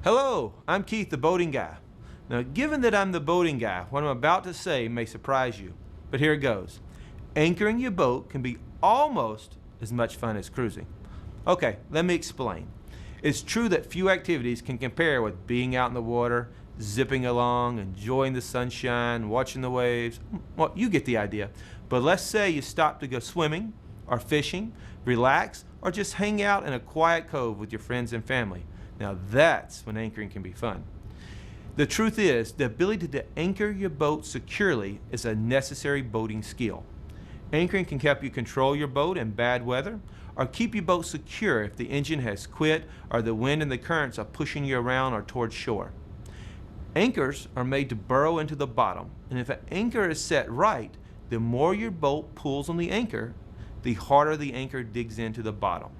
Hello, I'm Keith, the boating guy. Now, given that I'm the boating guy, what I'm about to say may surprise you, but here it goes. Anchoring your boat can be almost as much fun as cruising. Okay, let me explain. It's true that few activities can compare with being out in the water, zipping along, enjoying the sunshine, watching the waves. Well, you get the idea. But let's say you stop to go swimming, or fishing, relax, or just hang out in a quiet cove with your friends and family. Now that's when anchoring can be fun. The truth is, the ability to anchor your boat securely is a necessary boating skill. Anchoring can help you control your boat in bad weather, or keep your boat secure if the engine has quit or the wind and the currents are pushing you around or towards shore. Anchors are made to burrow into the bottom, and if an anchor is set right, the more your boat pulls on the anchor, the harder the anchor digs into the bottom.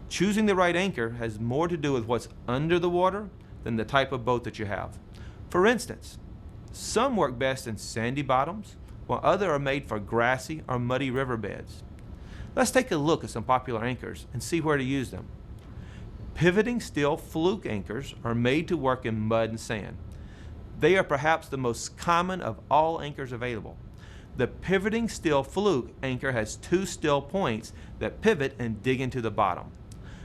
Choosing the right anchor has more to do with what's under the water than the type of boat that you have. For instance, some work best in sandy bottoms, while others are made for grassy or muddy riverbeds. Let's take a look at some popular anchors and see where to use them. Pivoting steel fluke anchors are made to work in mud and sand. They are perhaps the most common of all anchors available. The pivoting steel fluke anchor has two steel points that pivot and dig into the bottom.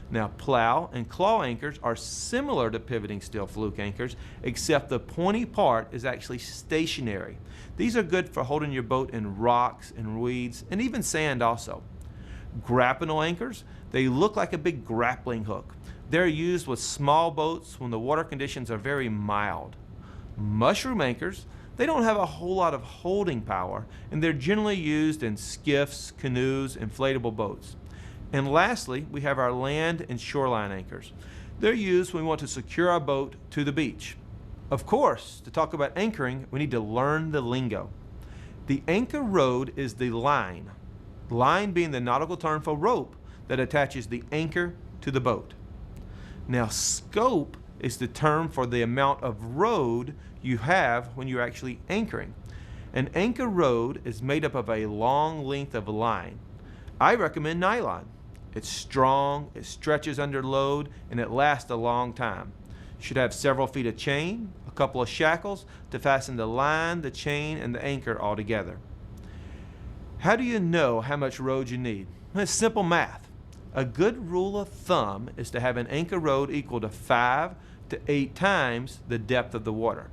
Now, plow and claw anchors are similar to pivoting steel fluke anchors, except the pointy part is actually stationary. These are good for holding your boat in rocks and weeds and even sand also. Grapnel anchors, they look like a big grappling hook. They're used with small boats when the water conditions are very mild. Mushroom anchors, they don't have a whole lot of holding power, and they're generally used in skiffs, canoes, inflatable boats. And lastly, we have our land and shoreline anchors. They're used when we want to secure our boat to the beach. Of course, to talk about anchoring, we need to learn the lingo. The anchor rode is the line. Line being the nautical term for rope that attaches the anchor to the boat. Now, scope is the term for the amount of rode you have when you're actually anchoring. An anchor rode is made up of a long length of line. I recommend nylon. It's strong, it stretches under load, and it lasts a long time. You should have several feet of chain, a couple of shackles to fasten the line, the chain, and the anchor all together. How do you know how much rode you need? It's simple math. A good rule of thumb is to have an anchor rode equal to 5 to 8 times the depth of the water.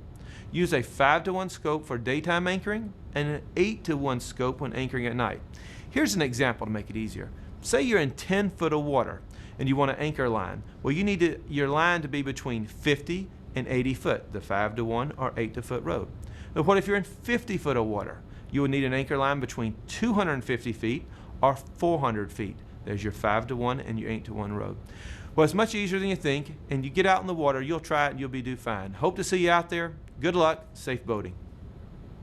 Use a 5-to-1 scope for daytime anchoring and an 8-to-1 scope when anchoring at night. Here's an example to make it easier. Say you're in 10 foot of water and you want an anchor line. Well, you need your line to be between 50 and 80 foot, the 5-to-1 or 8-to-foot rode. But what if you're in 50 foot of water? You would need an anchor line between 250 feet or 400 feet. There's your 5-to-1 and your 8-to-1 rode. Well, it's much easier than you think, and you get out in the water, you'll try it and you'll be do fine. Hope to see you out there. Good luck, safe boating.